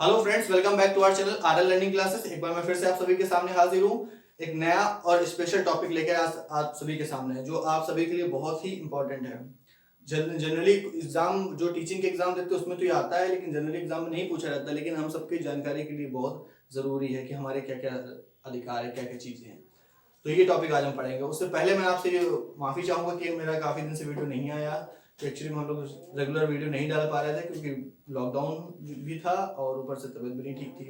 Hello friends, welcome back to our channel RL learning classes. एक बार मैं फिर से आप सभी के सामने हाजिर हूँ एक नया और स्पेशल टॉपिक लेकर आप सभी के सामने, जो आप सभी के लिए बहुत ही इंपॉर्टेंट है। जनरली एग्जाम जो टीचिंग के एग्जाम देते हैं उसमें तो ये आता है, लेकिन जनरली एग्जाम में नहीं पूछा जाता। लेकिन हम सबकी जानकारी के लिए बहुत जरूरी है कि हमारे क्या क्या अधिकार है, क्या क्या चीजें हैं। तो ये टॉपिक आज हम पढ़ेंगे। उससे पहले मैं आपसे माफी चाहूंगा कि मेरा काफी दिन से वीडियो नहीं आया। तो एक्चुअली हम लोग रेगुलर वीडियो नहीं डाल पा रहे थे क्योंकि लॉकडाउन भी था और ऊपर से तबीयत भी नहीं ठीक थी।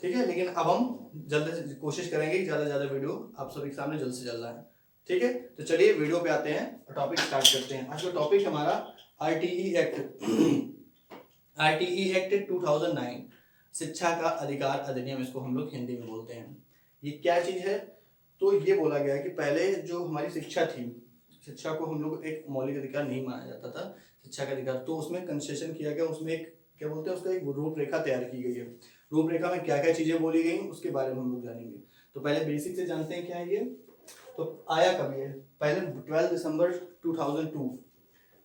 ठीक है, लेकिन अब हम जल्द से कोशिश करेंगे कि ज़्यादा से ज़्यादा वीडियो आप सभी के सामने जल्द से जल्द आए। ठीक है, तो चलिए वीडियो पे आते हैं और टॉपिक स्टार्ट करते हैं। आज का टॉपिक हमारा आरटीई एक्ट आरटीई एक्ट 2009, शिक्षा का अधिकार अधिनियम, इसको हम लोग हिंदी में बोलते हैं। ये क्या चीज़ है? तो ये बोला गया है कि पहले जो हमारी शिक्षा थी, शिक्षा को हम लोग एक मौलिक अधिकार नहीं माना जाता था, शिक्षा का अधिकार। तो उसमें कंसेशन किया गया, उसमें एक क्या बोलते हैं, उसका एक रूपरेखा तैयार की गई है। रूपरेखा में क्या क्या चीजें बोली गई उसके बारे में हम लोग जानेंगे। तो पहले बेसिक से जानते हैं क्या है ये। तो आया कब ये? पहले 12 दिसंबर 2002,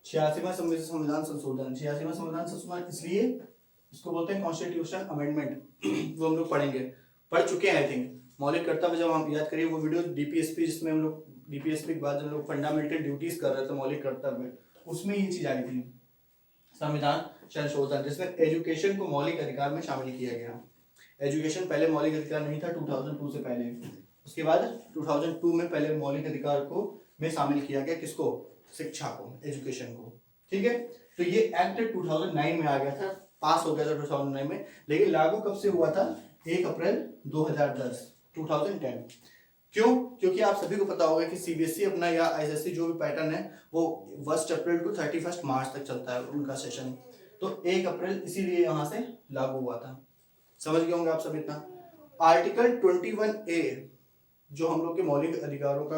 86वां संविधान संशोधन। 86वां संविधान संशोधन इसलिए इसको बोलते हैं कॉन्स्टिट्यूशन अमेंडमेंट। वो हम लोग पढ़ेंगे, पढ़ चुके हैं आई थिंक। मौलिक कर्तव्य जब हम याद करिए वो वीडियो डीपीएसपी, जिसमें हम लोग डीपीएसपी के बाद जब लोग फंडामेंटल ड्यूटीज कर रहे थे मौलिक कर्तव्य, उसमें ये चीज आई थी संविधान संशोधन, जिसमें एजुकेशन को मौलिक अधिकार में शामिल किया गया। एजुकेशन पहले मौलिक अधिकार नहीं था 2002 से पहले। उसके बाद 2002 में पहले मौलिक अधिकार को में शामिल किया गया, किसको? शिक्षा को, एजुकेशन को। ठीक है, तो ये एक्ट 2009 में आ गया था, पास हो गया था 2009 में। लेकिन लागू कब से हुआ था? 1 अप्रैल 2010, 2010। क्यों? क्योंकि आप सभी को पता होगा कि सीबीएसई अपना या आईसीएसई जो भी पैटर्न है वो 1 अप्रैल टू 31 मार्च तक चलता है उनका सेशन। तो 1 अप्रैल इसीलिए यहाँ से लागू हुआ था। समझ गए होंगे आप सब इतना। आर्टिकल 21A जो हम लोग के मौलिक अधिकारों का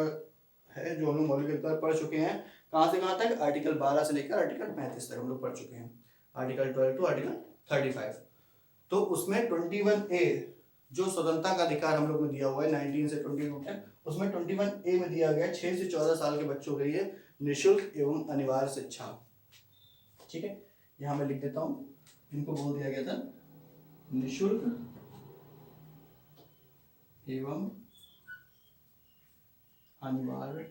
है, जो हम लोग मौलिक अधिकार पढ़ चुके हैं, कहाँ से कहाँ तक? आर्टिकल 12 से लेकर आर्टिकल 35 तक हम लोग पढ़ चुके हैं। Article 12 to article 35। तो उसमें 21A जो स्वतंत्रता का अधिकार हम लोग में दिया हुआ है 19 से 22 तक, उसमें 21A में दिया गया 6 से 14 साल के बच्चों के लिए निःशुल्क एवं अनिवार्य शिक्षा। ठीक है, यहां मैं लिख देता हूं, इनको बोल दिया गया था निःशुल्क एवं अनिवार्य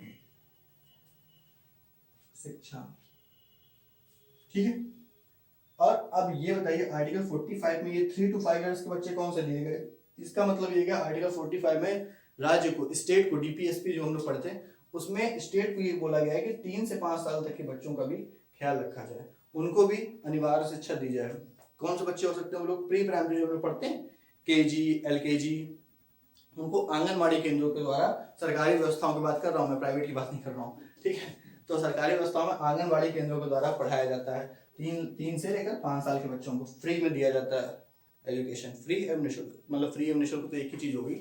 शिक्षा। ठीक है, और अब ये बताइए आर्टिकल 45 में ये 3 to 5 इयर्स के बच्चे कौन से दिए गए? इसका मतलब ये क्या, आर्टिकल 45 में राज्य को, स्टेट को, डीपीएसपी जो हम लोग पढ़ते हैं उसमें स्टेट को ये बोला गया है कि 3 से 5 साल तक के बच्चों का भी ख्याल रखा जाए, उनको भी अनिवार्य शिक्षा दी जाए। कौन से बच्चे हो सकते हैं? वो लोग प्री प्राइमरी जो लोग पढ़ते हैं, केजी, एलकेजी, उनको आंगनबाड़ी केंद्रों के द्वारा, सरकारी व्यवस्थाओं की बात कर रहा हूँ मैं, प्राइवेट की बात नहीं कर रहा हूँ। ठीक है, तो सरकारी व्यवस्थाओं में आंगनबाड़ी केंद्रों के द्वारा पढ़ाया जाता है। 3 से लेकर 5 साल के बच्चों को फ्री में दिया जाता है एजुकेशन, फ्री एवं निःशुल्क। मतलब फ्री एवं निःशुल्क तो एक ही चीज होगी।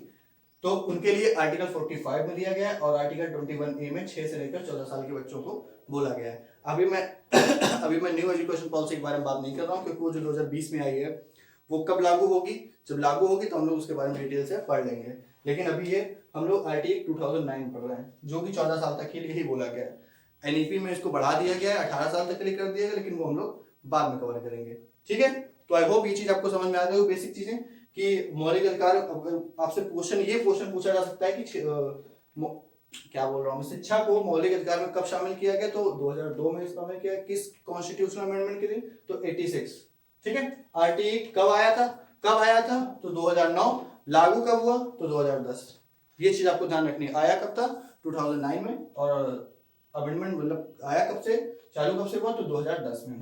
तो उनके लिए आर्टिकल 45 में दिया गया है और आर्टिकल 21A में 6 से लेकर 14 साल के बच्चों को बोला गया है। अभी मैं अभी मैं न्यू एजुकेशन पॉलिसी के बारे में बात नहीं कर रहा हूँ, क्योंकि वो जो 2020 में आई है वो कब लागू होगी? जब लागू होगी तो हम लोग उसके बारे में डिटेल से पढ़ लेंगे। लेकिन अभी ये हम लोग आरटीई 2009 पढ़ रहे हैं, जो कि 14 साल तक के लिए ही बोला गया है। एनईपी में इसको बढ़ा दिया गया है, 18 साल तक के लिए कर दिया गया, लेकिन वो हम लोग बाद में कवर करेंगे। ठीक है, तो आई होप ये चीज आपको समझ में आ गई हो, बेसिक चीजें कि मौलिक अधिकार। आपसे क्वेश्चन, ये क्वेश्चन पूछा जा सकता है कि क्या बोल रहा हूँ, शिक्षा को मौलिक अधिकार में कब शामिल किया गया? तो 2002 में शामिल किया। किस कॉन्स्टिट्यूशनल अमेंडमेंट के लिए? तो 86। ठीक है, आरटीई कब आया था? कब आया था? तो 2009। लागू कब हुआ? तो 2010। ये चीज आपको ध्यान रखनी है। आया कब था? 2009 में। और अमेंडमेंट मतलब आया कब से, चालू कब से हुआ? तो 2010 में।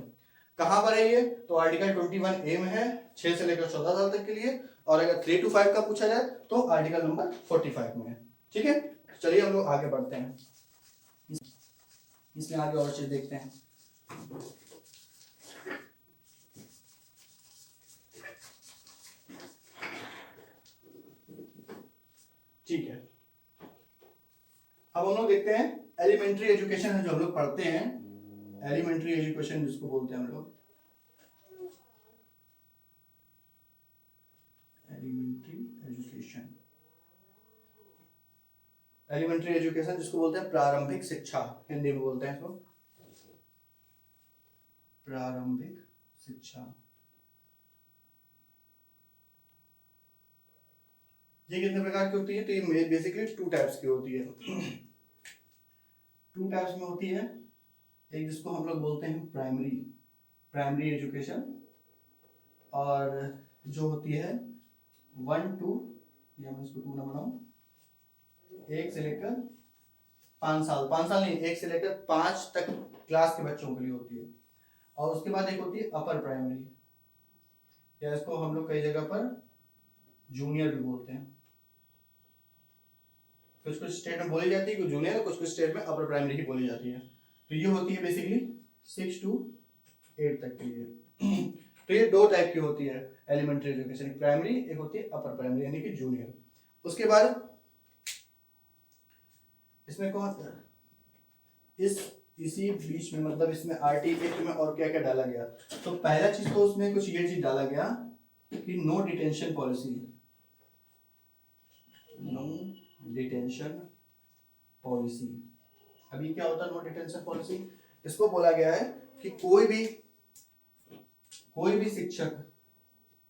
कहां पर है ये? तो आर्टिकल 21A में है, 6 से लेकर 14 साल तक के लिए। और अगर 3 to 5 का पूछा जाए तो आर्टिकल नंबर 45 में है। ठीक है, चलिए हम लोग आगे बढ़ते हैं, इसमें आगे और चीज देखते हैं। ठीक है, अब हम लोग देखते हैं एलिमेंट्री एजुकेशन है जो हम लोग पढ़ते हैं, एलिमेंट्री एजुकेशन जिसको बोलते हैं हम लोग, एलिमेंट्री एजुकेशन। एलिमेंट्री एजुकेशन जिसको बोलते हैं प्रारंभिक शिक्षा, हिंदी में बोलते हैं इसको प्रारंभिक शिक्षा। ये कितने प्रकार की होती है? तो ये बेसिकली 2 टाइप्स की होती है। 2 टाइप्स में होती है, एक जिसको हम लोग बोलते हैं प्राइमरी एजुकेशन, और जो होती है 1 to, या मैं इसको 2 ना बनाऊं, 1 से लेकर 5 साल, 5 साल नहीं, 1 से लेकर 5 तक क्लास के बच्चों के लिए होती है। और उसके बाद एक होती है अपर प्राइमरी, या इसको हम लोग कई जगह पर जूनियर भी बोलते हैं। कुछ कुछ स्टेट में बोली जाती है कि जूनियर, कुछ कुछ स्टेट में अपर प्राइमरी ही बोली जाती है। तो ये होती है बेसिकली 6 to 8 तक के लिए। तो ये 2 टाइप की होती है एलिमेंट्री एजुकेशन, एक प्राइमरी, एक होती है अपर प्राइमरी यानी कि जूनियर। उसके बाद इसमें कौन इसी बीच में, मतलब इसमें आरटी एक्ट में और क्या क्या डाला गया? तो पहला चीज तो उसमें कुछ ये चीज डाला गया कि no detention policy, no detention policy. अभी क्या होता है नो डिटेंशन पॉलिसी? इसको बोला गया है कि कोई भी शिक्षक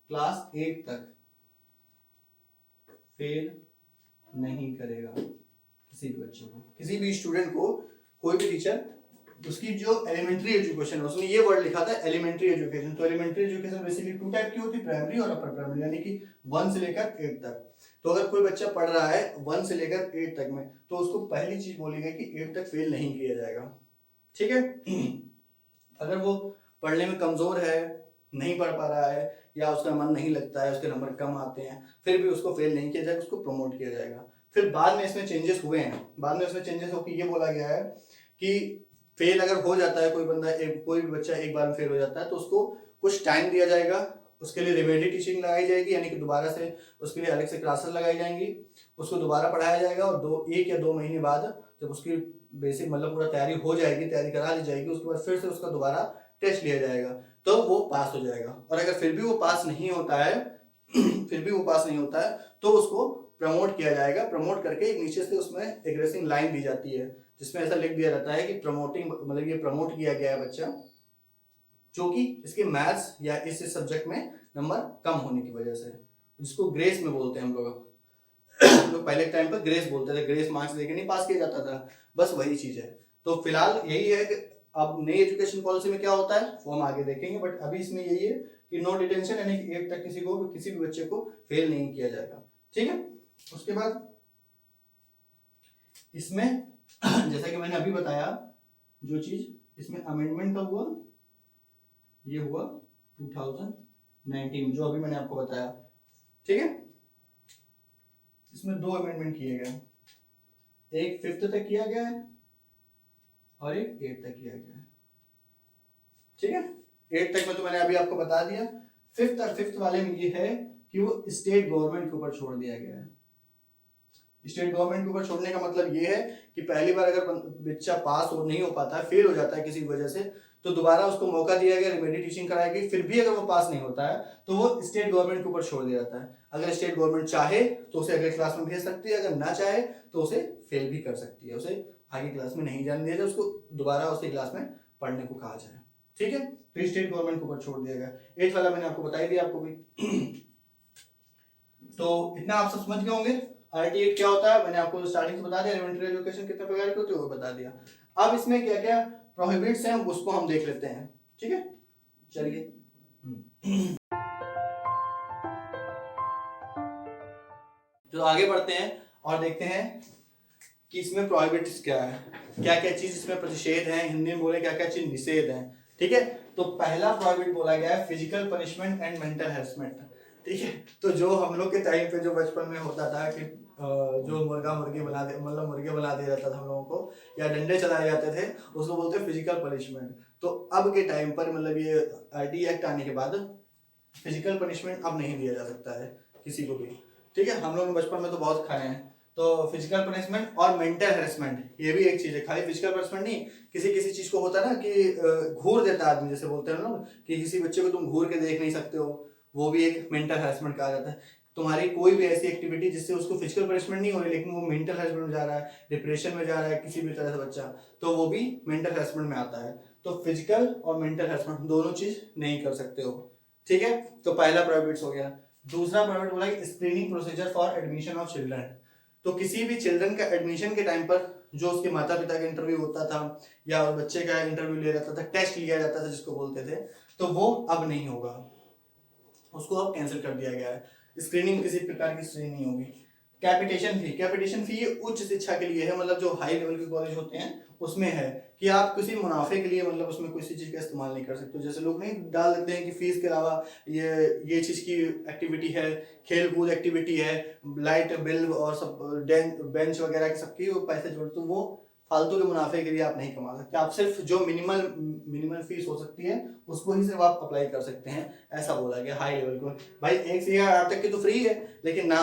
क्लास 8 तक फेल नहीं करेगा किसी भी बच्चे को, किसी भी स्टूडेंट को। कोई भी टीचर, उसकी जो एलिमेंट्री एजुकेशन है, उसमें ये वर्ड लिखा था एलिमेंट्री एजुकेशन। तो एलिमेंट्री एजुकेशन बेसिकली 2 टाइप की होती है, प्राइमरी और अपर प्राइमरी, यानी कि 1 से लेकर 8 तक। तो अगर कोई बच्चा पढ़ रहा है 1 से लेकर 8 तक में, तो उसको पहली चीज बोली गई कि 8 तक फेल नहीं किया जाएगा, ठीक है। अगर वो पढ़ने में कमजोर है, नहीं पढ़ पा रहा है, या उसका मन नहीं लगता है, उसके नंबर कम आते हैं, फिर भी उसको फेल नहीं किया जाएगा, उसको प्रमोट किया जाएगा। फिर बाद में इसमें चेंजेस हुए हैं, बाद में इसमें चेंजेस होकर ये बोला गया है कि फेल अगर हो जाता है कोई बंदा, कोई भी बच्चा एक बार में फेल हो जाता है, तो उसको कुछ टाइम दिया जाएगा, उसके लिए रिमेडी टीचिंग लगाई जाएगी, यानी कि दोबारा से उसके लिए अलग से क्लासेस लगाई जाएंगी, उसको दोबारा पढ़ाया जाएगा, और 1 या 2 महीने बाद जब उसकी बेसिक मतलब पूरा तैयारी हो जाएगी, तैयारी करा ली जाएगी, उसके बाद फिर से उसका दोबारा टेस्ट लिया जाएगा, तो वो पास हो जाएगा। और अगर फिर भी वो पास नहीं होता है तो उसको प्रमोट किया जाएगा। प्रमोट करके नीचे से उसमें एक रेसिंग लाइन दी जाती है, जिसमें ऐसा लिख दिया जाता है कि प्रमोटिंग, मतलब ये प्रमोट किया गया है बच्चा जो कि इसके मैथ्स या इस सब्जेक्ट में नंबर कम होने की वजह से, जिसको ग्रेस में बोलते हैं हम लोग पहले टाइम पर ग्रेस बोलते थे, ग्रेस मार्क्स देके नहीं पास किया जाता था, बस वही चीज है। तो फिलहाल यही है कि अब नई एजुकेशन पॉलिसी में क्या होता है वो हम आगे देखेंगे, बट अभी इसमें यही है कि नो डिटेंशन, यानी कि 8 तक किसी भी बच्चे को फेल नहीं किया जाएगा, ठीक है। उसके बाद इसमें जैसा कि मैंने अभी बताया, जो चीज इसमें अमेंडमेंट का हुआ, ये हुआ 2019, जो अभी मैंने आपको बताया, ठीक है। इसमें 2 अमेंडमेंट किए गए, एक 5th तक किया गया है और एक 8th तक किया गया है, ठीक है। 8th तक में तो मैंने अभी आपको बता दिया। 5th वाले में ये है कि वो स्टेट गवर्नमेंट के ऊपर छोड़ दिया गया है। स्टेट गवर्नमेंट के ऊपर छोड़ने का मतलब ये है कि पहली बार अगर बच्चा पास हो नहीं हो पाता है, फेल हो जाता है किसी वजह से, तो दोबारा उसको मौका दिया गया, रेमेडी टीचिंग कराएगी, फिर भी अगर वो पास नहीं होता है तो वो स्टेट गवर्नमेंट के ऊपर छोड़ दिया जाता है। अगर स्टेट गवर्नमेंट चाहे तो उसे अगले क्लास में भेज सकती है, अगर ना चाहे तो उसे फेल भी कर सकती है, उसे आगे क्लास में नहीं जाने दिया जाए, उसको दोबारा उसी क्लास में पढ़ने को कहा जाए, ठीक है। तो स्टेट गवर्नमेंट के ऊपर छोड़ दिया गया। 8th वाला मैंने आपको बता ही दिया आपको भी। तो इतना आप सब समझ गए होंगे RT8 क्या होता है, मैंने आपको स्टार्टिंग से बता दिया, एलिमेंट्री एजुकेशन कितने प्रकार की होती है वो बता दिया। अब इसमें क्या क्या प्रोहिबिट्स हैं उसको हम देख लेते हैं, ठीक है, चलिए। तो आगे बढ़ते हैं और देखते हैं कि इसमें प्रोहिबिट्स क्या है, क्या क्या चीज इसमें प्रतिषेध है, हिंदी में बोले क्या क्या चीज निषेध है, ठीक है। तो पहला प्रोहिबिट बोला गया है physical punishment and mental harassment, ठीक है। तो जो हम लोग के टाइम पे जो बचपन में होता था कि जो मुर्गे बना दिया जाता था हम लोगों को, या डंडे चलाए जाते थे, उसको बोलते हैं फिजिकल पनिशमेंट। तो अब के टाइम पर मतलब ये RT एक्ट आने के बाद फिजिकल पनिशमेंट अब नहीं दिया जा सकता है किसी को भी, ठीक है। हम लोग बचपन में तो बहुत खाए हैं। तो फिजिकल पनिशमेंट और मेंटल हैरेसमेंट ये भी एक चीज है, खाली फिजिकल पनिशमेंट नहीं, किसी चीज को होता है ना कि घूर देता है आदमी, जैसे बोलते हैं ना कि किसी बच्चे को तुम घूर के देख नहीं सकते हो, वो भी एक मेंटल हैरेसमेंट कहा जाता है। तुम्हारी कोई भी ऐसी एक्टिविटी जिससे उसको फिजिकल पनिशमेंट नहीं हो रही लेकिन वो मेंटल हैरेसमेंट में जा रहा है, डिप्रेशन में जा रहा है किसी भी तरह से बच्चा, तो वो भी मेंटल हैरेसमेंट में आता है। तो फिजिकल और मेंटल हैरेसमेंट दोनों चीज नहीं कर सकते हो, ठीक है। तो पहला प्रोहिबिट्स हो गया। दूसरा प्राइवेट बोला कि screening procedure for admission of children. तो किसी भी चिल्ड्रन का एडमिशन के टाइम पर जो उसके माता पिता का इंटरव्यू होता था या उस बच्चे का इंटरव्यू लिया जाता था, टेस्ट लिया जाता था जिसको बोलते थे, तो वो अब नहीं होगा, उसको अब कैंसिल कर दिया गया है। स्क्रीनिंग किसी प्रकार की स्क्रीनिंग नहीं होगी। कैपिटेशन फी उच्च शिक्षा के लिए है, मतलब जो हाई लेवल के कॉलेज होते हैं उसमें है कि आप किसी मुनाफे के लिए मतलब उसमें किसी चीज का इस्तेमाल नहीं कर सकते। जैसे लोग नहीं डाल देते हैं कि फीस के अलावा ये चीज की एक्टिविटी है, खेल कूद एक्टिविटी है, लाइट बिल और सब बेंच वगैरह की सबकी पैसे जोड़, तो वो फालतू के मुनाफे के लिए आप नहीं कमा सकते। आप सिर्फ जो मिनिमल फीस हो सकती है उसको ही सिर्फ आप अप्लाई कर सकते हैं, ऐसा बोला गया हाई लेवल को। भाई 1 से 8 तक की तो फ्री है, लेकिन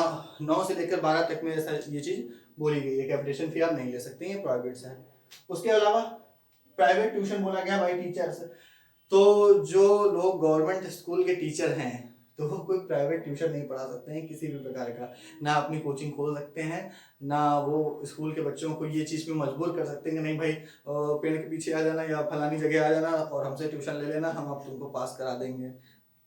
9 से लेकर 12 तक में ऐसा ये चीज बोली गई है, कैपिटेशन फी आप नहीं ले सकते, ये प्राइवेट से है। उसके अलावा प्राइवेट ट्यूशन बोला गया भाई टीचर्स। तो जो लोग गवर्नमेंट स्कूल के टीचर हैं तो वो कोई प्राइवेट ट्यूशन नहीं पढ़ा सकते हैं किसी भी प्रकार का, ना अपनी कोचिंग खोल सकते हैं, ना वो स्कूल के बच्चों को ये चीज़ में मजबूर कर सकते हैं कि नहीं भाई पेड़ के पीछे आ जाना या फलानी जगह आ जाना और हमसे ट्यूशन ले लेना, हम अब तुमको पास करा देंगे।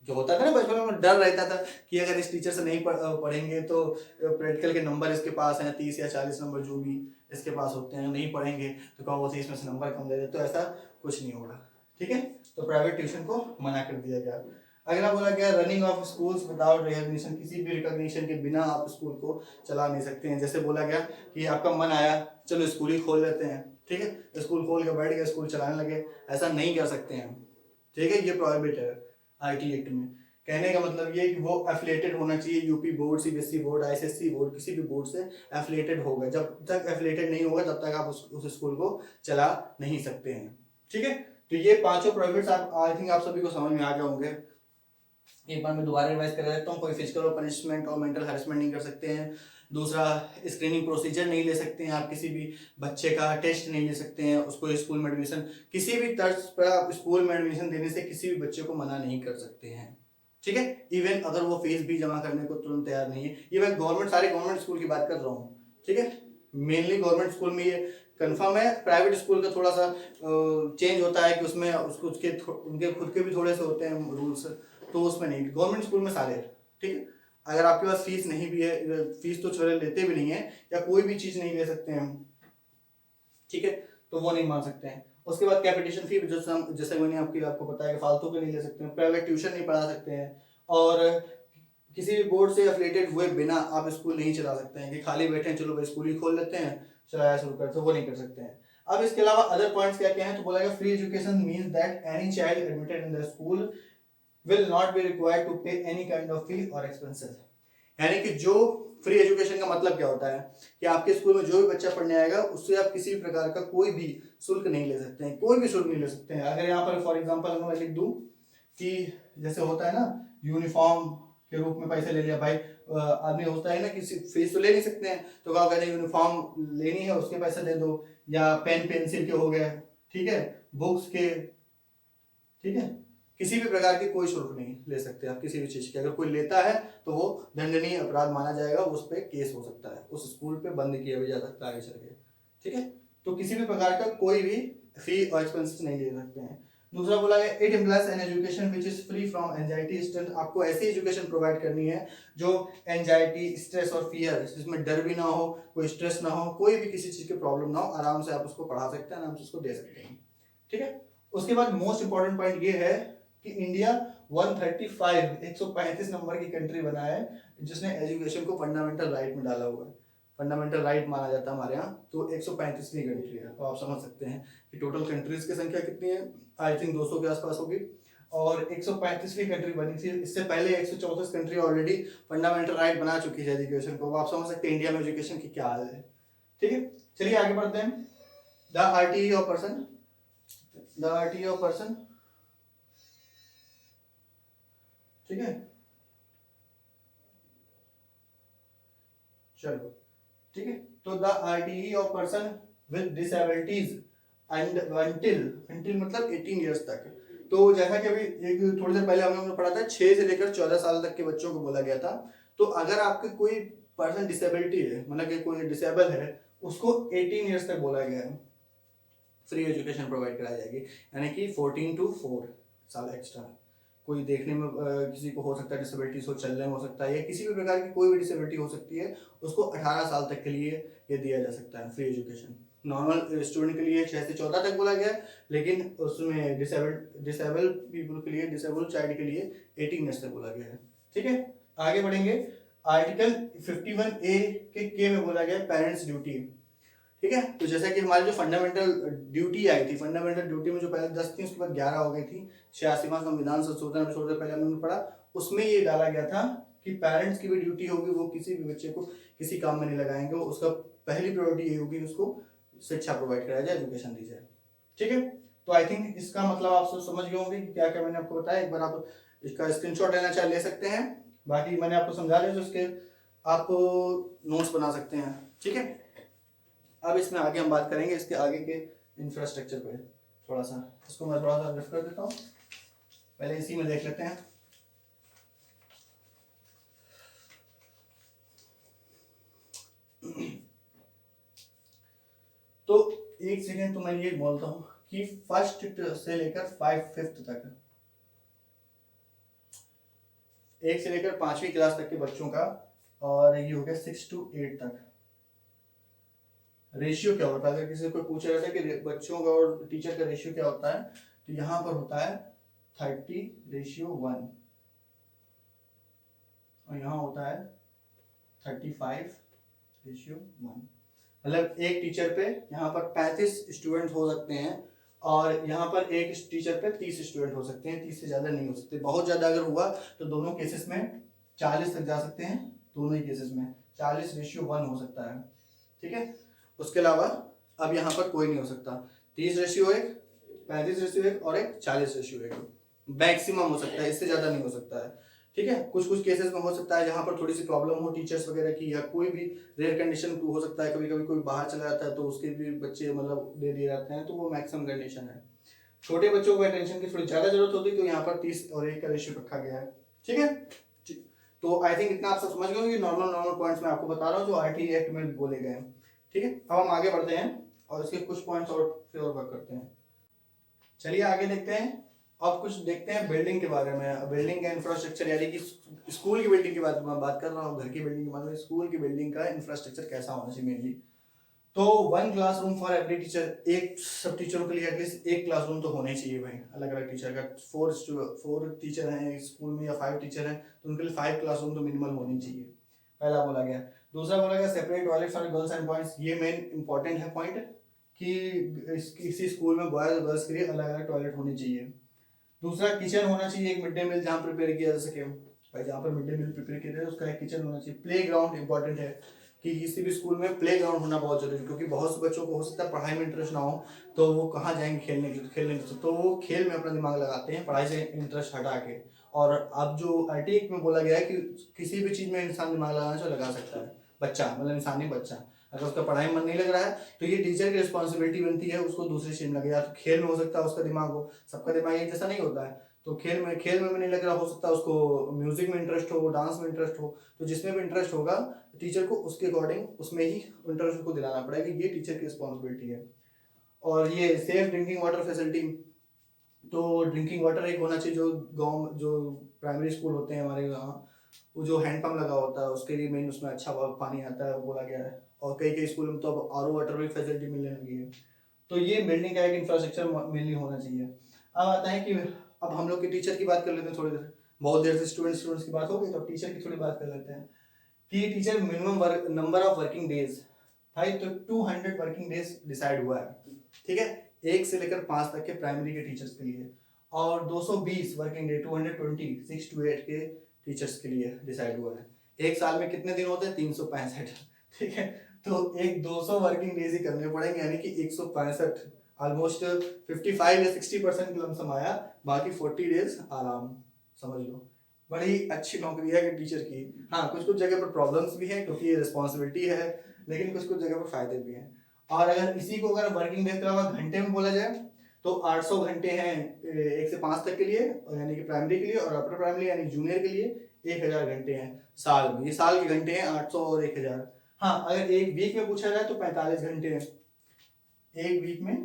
जो होता था ना बचपन में, डर रहता था कि अगर इस टीचर से नहीं पढ़ेंगे तो प्रैक्टिकल के नंबर इसके पास हैं 30 या 40 नंबर जो भी इसके पास होते हैं, नहीं पढ़ेंगे तो कहो वो 30 में से नंबर कम दे दे, तो ऐसा कुछ नहीं होगा। ठीक है, तो प्राइवेट ट्यूशन को मना कर दिया गया। अगला बोला गया running of schools without recognition, किसी भी रिकॉग्निशन के बिना आप स्कूल को चला नहीं सकते हैं। जैसे बोला गया कि आपका मन आया चलो स्कूल ही खोल लेते हैं, ठीक है, स्कूल खोल के बैठ गए, स्कूल चलाने लगे, ऐसा नहीं कर सकते हैं। ठीक है, ये प्रोहिबिट है आईटी एक्ट में। कहने का मतलब ये कि वो एफिलेटेड होना चाहिए, UP board, CBSE board, ICSE board, किसी भी बोर्ड से एफिलेटेड होगा। जब तक एफिलेटेड नहीं होगा तब तक आप उस स्कूल को चला नहीं सकते हैं। ठीक है, तो ये पांचों प्रोहिबिट्स आप आई थिंक आप सभी को समझ में आ गए होंगे। एक बार मैं दोबारा रिवाइज कर देता हूँ। कोई फिजिकल और पनिशमेंट और मेंटल हैरेसमेंट नहीं कर सकते हैं। दूसरा, स्क्रीनिंग प्रोसीजर नहीं ले सकते हैं आप, किसी भी बच्चे का टेस्ट नहीं ले सकते हैं, उसको स्कूल में एडमिशन, किसी भी तर्ज पर आप स्कूल में एडमिशन देने से किसी भी बच्चे को मना नहीं कर सकते हैं। ठीक है, इवन अगर वो फीस भी जमा करने को तुरंत तैयार नहीं है। ये मैं सारे गवर्नमेंट स्कूल की बात कर रहा हूँ। ठीक है, मेनली गवर्नमेंट स्कूल में ये कंफर्म है। प्राइवेट स्कूल का थोड़ा सा चेंज होता है कि उसमें उनके खुद के भी थोड़े से होते हैं रूल्स, तो उसमें नहीं। गवर्नमेंट स्कूल में सारे, ठीक है, अगर आपके पास फीस नहीं भी है, फीस तो चले लेते भी नहीं है या कोई भी चीज नहीं ले सकते हैं, ठीक है, तो वो नहीं मान सकते हैं। उसके बाद कैपिटेशन फी जैसे मैंने आपको बताया कि फालतू के नहीं ले सकते हैं, प्राइवेट ट्यूशन नहीं पढ़ा सकते हैं, और किसी भी बोर्ड से एफिलिएटेड हुए बिना आप स्कूल नहीं चला सकते हैं कि खाली बैठे हैं चलो भाई स्कूल ही खोल लेते हैं चलाया शुरू करते, वो नहीं कर सकते हैं। अब इसके अलावा अदर पॉइंट्स क्या क्या हैं, तो बोला गया free education means that any child admitted in the school will not be required to pay any kind of fee or expenses। यानी कि जो फ्री एजुकेशन का मतलब क्या होता है कि आपके स्कूल में जो भी बच्चा पढ़ने आएगा उससे आप किसी भी प्रकार का कोई भी शुल्क नहीं ले सकते हैं, कोई भी शुल्क नहीं ले सकते हैं। अगर यहाँ पर फॉर एग्जांपल अगर मैं लिख दूं कि जैसे होता है ना यूनिफॉर्म के रूप में पैसे ले लिया, भाई आदमी होता है ना कि फीस तो ले नहीं सकते हैं तो क्या कहते हैं यूनिफॉर्म लेनी है उसके पैसे दे दो, या पेन पेंसिल के हो गए, ठीक है, बुक्स के, ठीक है, किसी भी प्रकार की कोई शुल्क नहीं ले सकते आप किसी भी चीज की। अगर कोई लेता है तो वो दंडनीय अपराध माना जाएगा, उस पर केस हो सकता है, उस स्कूल पे बंद किया भी जा सकता है आगे चल के। ठीक है, तो किसी भी प्रकार का कोई भी फी और एक्सपेंसेस नहीं ले सकते हैं। दूसरा बोला है it implies an education which is free from anxiety stress. आपको ऐसी एजुकेशन प्रोवाइड करनी है जो एंजाइटी, स्ट्रेस और फियर, जिसमें डर भी ना हो, कोई स्ट्रेस ना हो, कोई भी किसी चीज की प्रॉब्लम ना हो, आराम से आप उसको पढ़ा सकते हैं, आराम से उसको दे सकते हैं। ठीक है, उसके बाद मोस्ट इंपॉर्टेंट पॉइंट ये है कि इंडिया 135 नंबर की कंट्री बना है जिसने एजुकेशन को फंडामेंटल राइट में डाला हुआ है। फंडामेंटल राइट माना जाता है हमारे यहाँ, तो 135वीं कंट्री है। तो आप समझ सकते हैं कि टोटल कंट्रीज की संख्या कितनी है, आई थिंक 200 के आसपास होगी, और 135वीं कंट्री बनी थी। इससे पहले 134 कंट्री ऑलरेडी फंडामेंटल राइट बना चुकी है एजुकेशन को। आप समझ सकते हैं इंडिया में एजुकेशन की क्या हाल है। ठीक है, चलिए आगे बढ़ते हैं। The RTE of person, the RTE of person, ठीक है, चलो ठीक है, तो the RTE of person with disabilities and until मतलब 18 इयर्स तक। तो जैसा कि अभी एक थोड़ी देर पहले हम लोगों ने पढ़ा था 6 से लेकर 14 साल तक के बच्चों को बोला गया था। तो अगर आपके कोई पर्सन डिसेबिलिटी है, मतलब कि कोई डिसेबल है, उसको 18 इयर्स तक बोला गया है फ्री एजुकेशन प्रोवाइड कराई जाएगी, यानी कि 14 to 4 साल एक्स्ट्रा। कोई देखने में किसी को हो सकता है डिसेबिलिटीज हो, चलने में हो सकता है, या किसी भी प्रकार की कोई भी डिसेबिलिटी हो सकती है, उसको 18 साल तक के लिए ये दिया जा सकता है फ्री एजुकेशन। नॉर्मल स्टूडेंट के लिए 6 से 14 तक बोला गया है, लेकिन उसमें डिसेबल पीपल के लिए, डिसेबल चाइल्ड के लिए 18 ईयर्स तक बोला गया है। ठीक है, आगे बढ़ेंगे। आर्टिकल 51A के में बोला गया पेरेंट्स ड्यूटी। ठीक है, तो जैसा कि हमारी जो फंडामेंटल ड्यूटी आई थी, फंडामेंटल ड्यूटी में जो पहले 10 थी उसके बाद 11 हो गई थी, 86वां संविधान संशोधन थोड़ी देर पहले हमने पढ़ा, उसमें ये डाला गया था कि पेरेंट्स की भी ड्यूटी होगी, वो किसी भी बच्चे को किसी काम में नहीं लगाएंगे, वो उसका पहली प्रायोरिटी ये होगी उसको शिक्षा प्रोवाइड कराया जाए, एजुकेशन दी जाए। ठीक है, तो आई थिंक इसका मतलब आप सब समझ गए होंगे कि क्या क्या मैंने आपको बताया। एक बार आप इसका स्क्रीनशॉट लेना चाहे ले सकते हैं, बाकी मैंने आपको समझा दिया, तो इसके आप नोट्स बना सकते हैं। ठीक है, अब इसमें आगे हम बात करेंगे इसके आगे के इंफ्रास्ट्रक्चर पे। थोड़ा सा इसको मैं थोड़ा सा रिफ कर देता हूँ, पहले इसी में देख लेते हैं। तो एक सेकेंड, तो मैं ये बोलता हूँ कि फर्स्ट से लेकर 5th तक, 1 से लेकर 5वीं क्लास तक के बच्चों का, और ये हो गया 6 to 8 तक, रेशियो क्या होता है। अगर किसी को पूछा जाता है कि बच्चों का और टीचर का रेशियो क्या होता है, तो यहाँ पर होता है 30:1, और यहाँ होता है 35:1। मतलब एक टीचर पे यहाँ पर 35 स्टूडेंट हो सकते हैं, और यहाँ पर एक टीचर पे 30 स्टूडेंट हो सकते हैं, 30 से ज़्यादा नहीं हो सकते। बहुत ज़्यादा अगर हुआ तो दोनों केसेस में 40 तक जा सकते हैं, दोनों ही केसेस में 40:1 हो सकता है। ठीक है, उसके अलावा अब यहाँ पर कोई नहीं हो सकता। 30:1, 35:1 और एक 40:1 मैक्सिमम हो सकता है, इससे ज़्यादा नहीं हो सकता है। ठीक है, कुछ कुछ केसेस में हो सकता है जहाँ पर थोड़ी सी प्रॉब्लम हो टीचर्स वगैरह की, या कोई भी रेयर कंडीशन हो सकता है, कभी कभी कोई बाहर चला जाता है तो उसके भी बच्चे मतलब दे दिए जाते हैं, तो वो मैक्सिमम कंडीशन है। छोटे बच्चों को अटेंशन की थोड़ी ज़्यादा जरूरत होती है, तो यहाँ पर 30:1 का रेशियो रखा गया है। ठीक है, तो आई थिंक इतना आप सब समझ गए होंगे। नॉर्मल पॉइंट्स मैं आपको बता रहा हूँ जो आरटीई एक्ट में बोले गए हैं। ठीक है, अब हम आगे बढ़ते हैं और इसके कुछ पॉइंट्स और फिर और वर्क करते हैं। चलिए आगे देखते हैं। अब कुछ देखते हैं बिल्डिंग के बारे में, बिल्डिंग का इंफ्रास्ट्रक्चर, यानी कि स्कूल की बिल्डिंग की बात कर रहा हूँ, घर की बिल्डिंग की बात, स्कूल की बिल्डिंग का इंफ्रास्ट्रक्चर कैसा होना चाहिए मेनली। तो 1 क्लासरूम फॉर एवरी टीचर, एक सब टीचरों के लिए एटलीस्ट 1 क्लासरूम तो होना ही चाहिए भाई, अलग अलग टीचर का। 4 टीचर हैं स्कूल में या 5 टीचर हैं, तो उनके लिए 5 क्लासरूम तो मिनिमल होनी चाहिए, पहला बोला गया। दूसरा बोला गया separate toilet for girls and boys. ये मेन इंपॉर्टेंट है पॉइंट, कि किसी स्कूल में बॉयज और गर्ल्स के लिए अलग अलग टॉयलेट होनी चाहिए। दूसरा किचन होना चाहिए, एक मिड डे मील जहाँ प्रिपेयर किया जा सके भाई, जहाँ पर मिड डे मील प्रिपेयर किया जाए उसका एक किचन होना चाहिए। प्ले ग्राउंड इंपॉर्टेंट है, कि किसी भी स्कूल में प्ले ग्राउंड होना बहुत जरूरी है, क्योंकि बहुत से बच्चों को हो सकता है पढ़ाई में इंटरेस्ट ना हो, तो वो कहाँ जाएंगे खेलने तो वो खेल में अपना दिमाग लगाते हैं, पढ़ाई से इंटरेस्ट हटा के। और अब जो आरटीई में बोला गया है कि किसी भी चीज़ में इंसान दिमाग लगाना चाहिए, लगा सकता है बच्चा, मतलब इंसानी बच्चा। अगर उसका पढ़ाई में मन नहीं लग रहा है तो ये टीचर की रिस्पॉन्सिबिलिटी बनती है उसको दूसरी चीज में लगे, या तो खेल में हो सकता है उसका दिमाग हो, सबका दिमाग एक जैसा नहीं होता है, तो खेल में भी नहीं लग रहा, हो सकता है उसको म्यूजिक में इंटरेस्ट हो, डांस में इंटरेस्ट हो, तो जिसमें भी इंटरेस्ट होगा टीचर को उसके अकॉर्डिंग उसमें ही इंटरेस्ट को दिलाना पड़ेगा, ये टीचर की रिस्पॉन्सिबिलिटी है। और ये सेफ ड्रिंकिंग वाटर फैसिलिटी, तो ड्रिंकिंग वाटर एक होना चाहिए, जो गाँव जो प्राइमरी स्कूल होते हैं हमारे यहाँ, वो जो हैंडपम्प लगा होता है उसके लिए मेन उसमें अच्छा पानी आता है बोला गया है, और कई कई स्कूल में तो अब आरओ वाटर भी फैसिलिटी मिलने लगी है। तो ये बिल्डिंग का एक इंफ्रास्ट्रक्चर मेनली होना चाहिए। अब आता है कि अब हम लोग के टीचर की बात कर लेते हैं थोड़ी देर, बहुत देर से स्टूडेंट्स की बात हो गई, तो टीचर की थोड़ी बात कर लेते हैं कि teacher minimum number of working days भाई, तो 200 वर्किंग डेज डिसाइड हुआ है। ठीक है, 1 से लेकर 5 तक के प्राइमरी के टीचर्स के लिए, और 220 वर्किंग डे 220 6 to 8 के टीचर्स के लिए डिसाइड हुआ है। एक साल में कितने दिन होते हैं? 365। ठीक है, तो एक 200 वर्किंग डेज ही करने पड़ेंगे, यानी कि 165, ऑलमोस्ट 55 या 60% लमसम आया, बाकी 40 डेज आराम, समझ लो। बड़ी अच्छी नौकरी है कि टीचर की। हाँ, कुछ कुछ जगह पर प्रॉब्लम्स भी हैं क्योंकि ये रिस्पॉन्सिबिलिटी है, लेकिन कुछ कुछ जगह पर फायदे भी हैं। और अगर इसी को अगर वर्किंग डेज के अलावा घंटे में बोला जाए तो 800 घंटे हैं 1 से 5 तक के लिए, यानी कि प्राइमरी के लिए, और अपर प्राइमरी यानी जूनियर के लिए 1000 घंटे हैं साल में। ये साल के घंटे हैं 800 और 1000। हाँ, अगर एक वीक में पूछा जाए तो 45 घंटे हैं, एक वीक में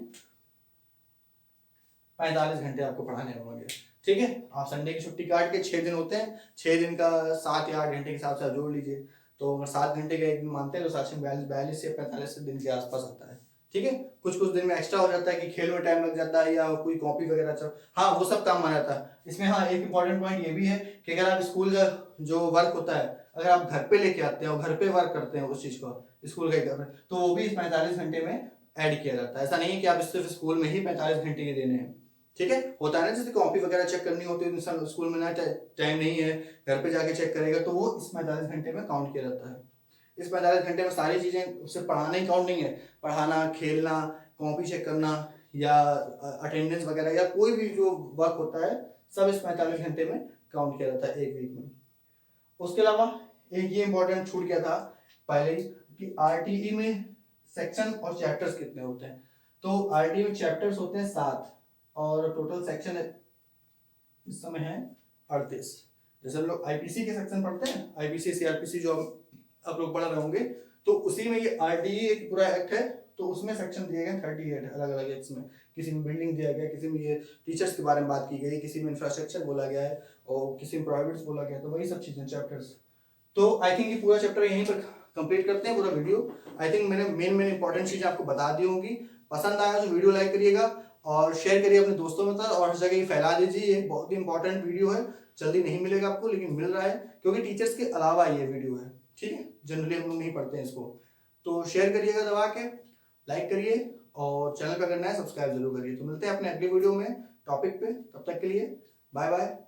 45 घंटे आपको पढ़ाने होंगे। ठीक है। आप संडे की छुट्टी काट के 6 दिन होते हैं, 6 दिन का 7 या 8 घंटे के हिसाब से आप जोड़ लीजिए। तो अगर 7 घंटे का एक दिन मानते हैं तो 42 से 45 दिन के आसपास आता है। ठीक है। कुछ कुछ दिन में एक्स्ट्रा हो जाता है कि खेल में टाइम लग जाता है या कोई कॉपी वगैरह चल, हाँ वो सब काम आ जाता है इसमें। हाँ एक इंपॉर्टेंट पॉइंट ये भी है कि अगर आप स्कूल का जो वर्क होता है अगर आप घर पे लेके आते हैं और घर पे वर्क करते हैं उस चीज को स्कूल के घर तो वो भी इस 45 घंटे में ऐड किया जाता है। ऐसा नहीं है कि आप सिर्फ स्कूल में ही 45 घंटे के देने हैं। ठीक है। होता है ना जैसे कॉपी वगैरह चेक करनी होती है, इंसान स्कूल में ना टाइम नहीं है, घर पे जाके चेक करेगा तो वो इस 45 घंटे में काउंट किया जाता है। इस 45 घंटे में सारी चीजें, सिर्फ पढ़ाना ही काउंट नहीं है, पढ़ाना, खेलना, कॉपी चेक करना या अटेंडेंस वगैरह या कोई भी जो वर्क होता है सब इस 45 घंटे में काउंट किया जाता है एक वीक में। उसके अलावा एक ये इंपॉर्टेंट छूट गया था पहले ही कि आरटीई में सेक्शन और चैप्टर्स कितने होते हैं। तो आरटीई में चैप्टर्स होते हैं 7 और टोटल सेक्शन इस समय है 38। जैसे हम लोग आईपीसी के सेक्शन पढ़ते हैं, आईपीसी सीआरपीसी जो आप लोग पढ़ रहे होंगे, तो उसी में ये आरटीई एक पूरा एक्ट है, तो उसमें सेक्शन दिए गए 38 अलग अलग एक्ट्स में। किसी में बिल्डिंग दिया गया, किसी में ये टीचर्स के बारे में बात की गई, किसी में इंफ्रास्ट्रक्चर बोला गया है और किसी में प्राइवेट्स बोला गया है, तो वही सब चीजें चैप्टर्स। तो आई थिंक ये पूरा चैप्टर यहीं पर कंप्लीट करते हैं पूरा वीडियो। आई थिंक मैंने मेन इंपॉर्टेंट चीज आपको बता दी होंगी। पसंद आया तो वीडियो लाइक करिएगा और शेयर करिए अपने दोस्तों में और हर जगह फैला दीजिए। ये बहुत ही इंपॉर्टेंट वीडियो है, जल्दी नहीं मिलेगा आपको लेकिन मिल रहा है क्योंकि टीचर्स के अलावा ये वीडियो है। ठीक है। जनरली हम लोग नहीं पढ़ते हैं इसको, तो शेयर करिएगा दबा के, लाइक करिए और चैनल पर करना है सब्सक्राइब जरूर करिए। तो मिलते हैं अपने अगले वीडियो में टॉपिक पे, तब तक के लिए बाय बाय।